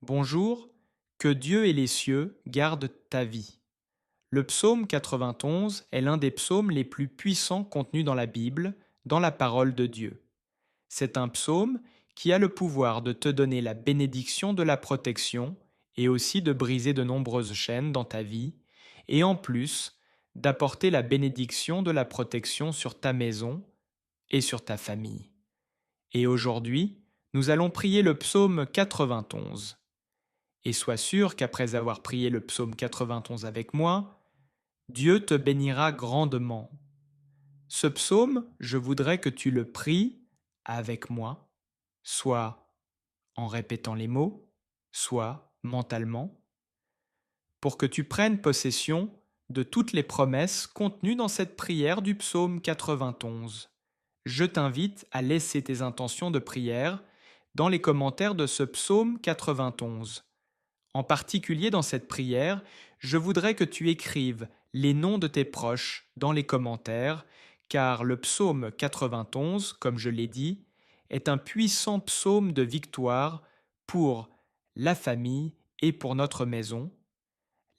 Bonjour, que Dieu et les cieux gardent ta vie. Le psaume 91 est l'un des psaumes les plus puissants contenus dans la Bible, dans la parole de Dieu. C'est un psaume qui a le pouvoir de te donner la bénédiction de la protection et aussi de briser de nombreuses chaînes dans ta vie, et en plus d'apporter la bénédiction de la protection sur ta maison et sur ta famille. Et aujourd'hui, nous allons prier le psaume 91. Et sois sûr qu'après avoir prié le psaume 91 avec moi, Dieu te bénira grandement. Ce psaume, je voudrais que tu le pries avec moi, soit en répétant les mots, soit mentalement, pour que tu prennes possession de toutes les promesses contenues dans cette prière du psaume 91. Je t'invite à laisser tes intentions de prière dans les commentaires de ce psaume 91. En particulier dans cette prière, je voudrais que tu écrives les noms de tes proches dans les commentaires, car le psaume 91, comme je l'ai dit, est un puissant psaume de victoire pour la famille et pour notre maison.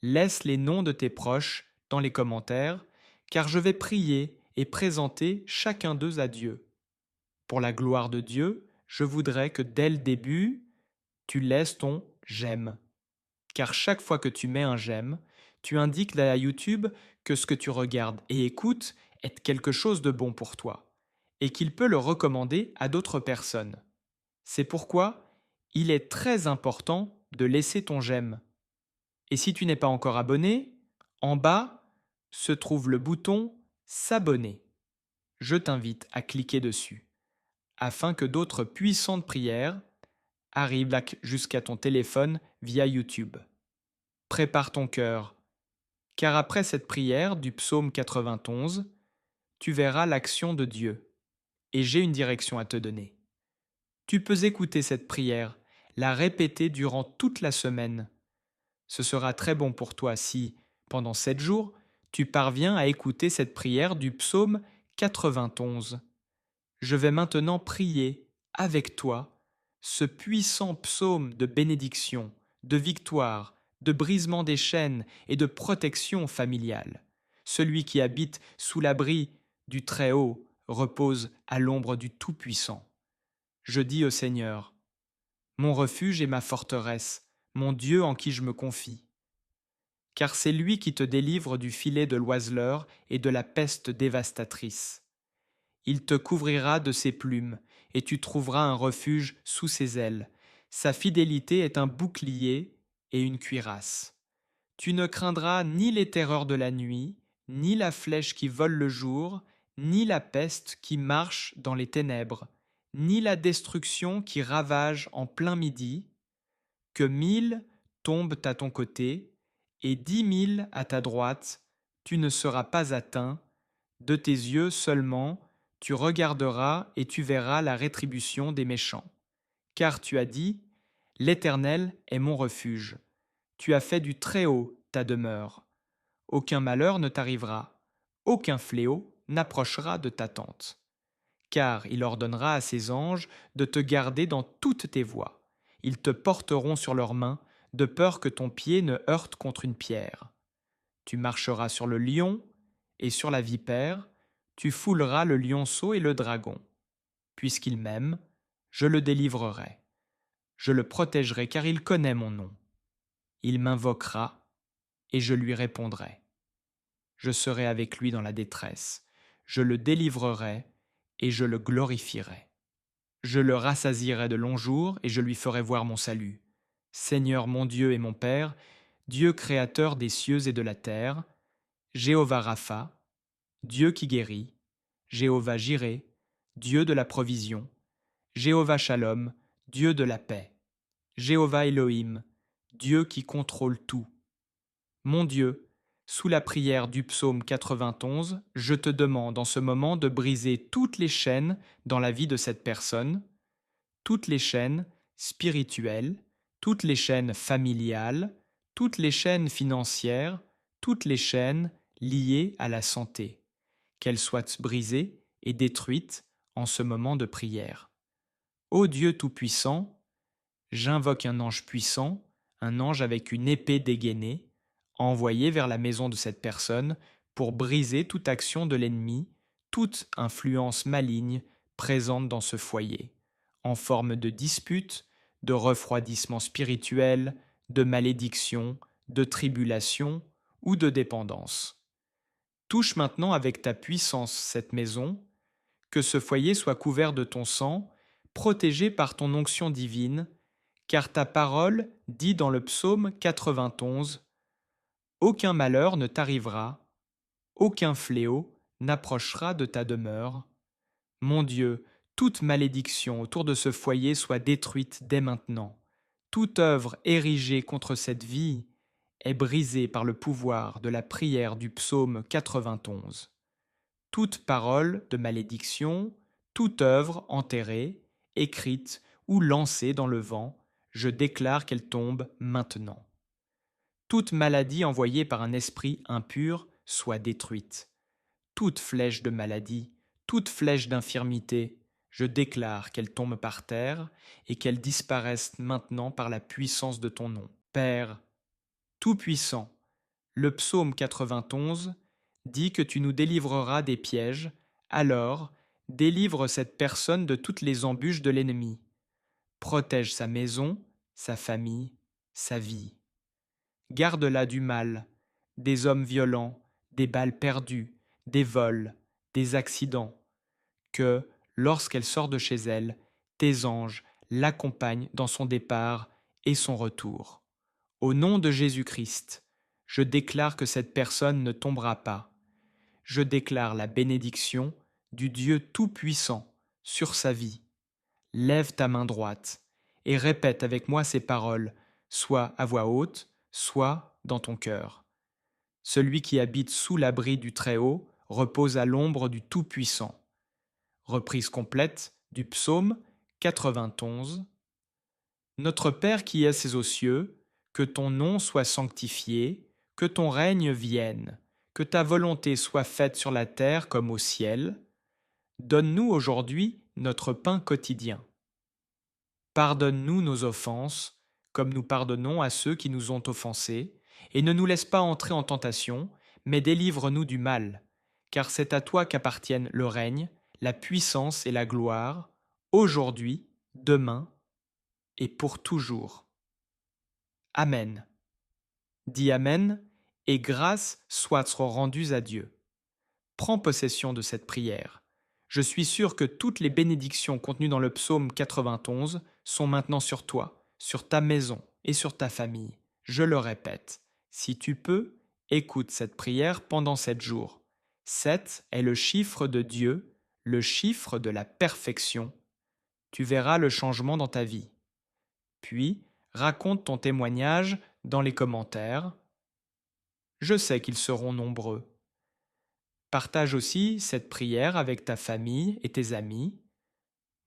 Laisse les noms de tes proches dans les commentaires, car je vais prier et présenter chacun d'eux à Dieu. Pour la gloire de Dieu, je voudrais que dès le début, tu laisses ton j'aime. Car chaque fois que tu mets un j'aime, tu indiques à YouTube que ce que tu regardes et écoutes est quelque chose de bon pour toi, et qu'il peut le recommander à d'autres personnes. C'est pourquoi il est très important de laisser ton j'aime. Et si tu n'es pas encore abonné, en bas se trouve le bouton S'abonner. Je t'invite à cliquer dessus, afin que d'autres puissantes prières arrivent jusqu'à ton téléphone via YouTube. Prépare ton cœur, car après cette prière du psaume 91, tu verras l'action de Dieu, et j'ai une direction à te donner. Tu peux écouter cette prière, la répéter durant toute la semaine. Ce sera très bon pour toi si, pendant 7 jours, tu parviens à écouter cette prière du psaume 91. Je vais maintenant prier avec toi ce puissant psaume de bénédiction, de victoire, de brisement des chaînes et de protection familiale. Celui qui habite sous l'abri du Très-Haut repose à l'ombre du Tout-Puissant. Je dis au Seigneur, mon refuge et ma forteresse, mon Dieu en qui je me confie. Car c'est lui qui te délivre du filet de l'oiseleur et de la peste dévastatrice. Il te couvrira de ses plumes, et tu trouveras un refuge sous ses ailes. Sa fidélité est un bouclier et une cuirasse. Tu ne craindras ni les terreurs de la nuit, ni la flèche qui vole le jour, ni la peste qui marche dans les ténèbres, ni la destruction qui ravage en plein midi. Que 1000 tombent à ton côté, et 10 000 à ta droite, tu ne seras pas atteint. De tes yeux seulement, tu regarderas et tu verras la rétribution des méchants. Car tu as dit, l'Éternel est mon refuge. Tu as fait du Très-Haut ta demeure. Aucun malheur ne t'arrivera, aucun fléau n'approchera de ta tente. Car il ordonnera à ses anges de te garder dans toutes tes voies. Ils te porteront sur leurs mains, de peur que ton pied ne heurte contre une pierre. Tu marcheras sur le lion et sur la vipère, tu fouleras le lionceau et le dragon. Puisqu'il m'aime, je le délivrerai. Je le protégerai car il connaît mon nom. Il m'invoquera et je lui répondrai. Je serai avec lui dans la détresse. Je le délivrerai et je le glorifierai. Je le rassasierai de longs jours et je lui ferai voir mon salut. Seigneur mon Dieu et mon Père, Dieu créateur des cieux et de la terre, Jéhovah Rapha, Dieu qui guérit, Jéhovah Jireh, Dieu de la provision, Jéhovah Shalom, Dieu de la paix, Jéhovah Elohim, Dieu qui contrôle tout. Mon Dieu, sous la prière du psaume 91, je te demande en ce moment de briser toutes les chaînes dans la vie de cette personne, toutes les chaînes spirituelles, toutes les chaînes familiales, toutes les chaînes financières, toutes les chaînes liées à la santé, qu'elles soient brisées et détruites en ce moment de prière. Ô Dieu Tout-Puissant, J'invoque un ange puissant, un ange avec une épée dégainée, envoyé vers la maison de cette personne pour briser toute action de l'ennemi, toute influence maligne présente dans ce foyer, en forme de dispute, de refroidissement spirituel, de malédiction, de tribulation ou de dépendance. Touche maintenant avec ta puissance cette maison, que ce foyer soit couvert de ton sang, protégé par ton onction divine, car ta parole dit dans le psaume 91, aucun malheur ne t'arrivera, aucun fléau n'approchera de ta demeure. Mon Dieu, toute malédiction autour de ce foyer soit détruite dès maintenant. Toute œuvre érigée contre cette vie est brisée par le pouvoir de la prière du psaume 91. Toute parole de malédiction, toute œuvre enterrée, écrite ou lancée dans le vent, je déclare qu'elle tombe maintenant. Toute maladie envoyée par un esprit impur soit détruite. Toute flèche de maladie, toute flèche d'infirmité, je déclare qu'elle tombe par terre et qu'elle disparaisse maintenant par la puissance de ton nom. Père, Tout-Puissant, le psaume 91 dit que tu nous délivreras des pièges, alors délivre cette personne de toutes les embûches de l'ennemi. Protège sa maison, sa famille, sa vie. Garde-la du mal, des hommes violents, des balles perdues, des vols, des accidents. Que, lorsqu'elle sort de chez elle, tes anges l'accompagnent dans son départ et son retour. Au nom de Jésus-Christ, je déclare que cette personne ne tombera pas. Je déclare la bénédiction du Dieu Tout-Puissant sur sa vie. Lève ta main droite et répète avec moi ces paroles, soit à voix haute, soit dans ton cœur. Celui qui habite sous l'abri du Très-Haut repose à l'ombre du Tout-Puissant. Reprise complète du psaume 91. Notre Père qui es aux cieux, que ton nom soit sanctifié, que ton règne vienne, que ta volonté soit faite sur la terre comme au ciel. Donne-nous aujourd'hui notre pain quotidien. Pardonne-nous nos offenses, comme nous pardonnons à ceux qui nous ont offensés, et ne nous laisse pas entrer en tentation, mais délivre-nous du mal, car c'est à toi qu'appartiennent le règne, la puissance et la gloire, aujourd'hui, demain et pour toujours. Amen. Dis Amen, et grâce soit rendues à Dieu. Prends possession de cette prière. Je suis sûr que toutes les bénédictions contenues dans le psaume 91 sont maintenant sur toi, sur ta maison et sur ta famille. Je le répète, si tu peux, écoute cette prière pendant 7 jours. 7 est le chiffre de Dieu, le chiffre de la perfection. Tu verras le changement dans ta vie. Puis, raconte ton témoignage dans les commentaires. Je sais qu'ils seront nombreux. Partage aussi cette prière avec ta famille et tes amis.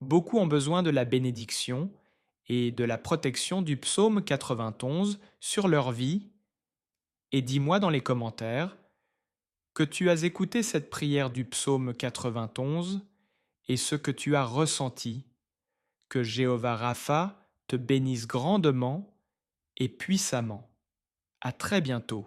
Beaucoup ont besoin de la bénédiction et de la protection du psaume 91 sur leur vie. Et dis-moi dans les commentaires que tu as écouté cette prière du psaume 91 et ce que tu as ressenti. Que Jéhovah Rapha te bénisse grandement et puissamment. À très bientôt.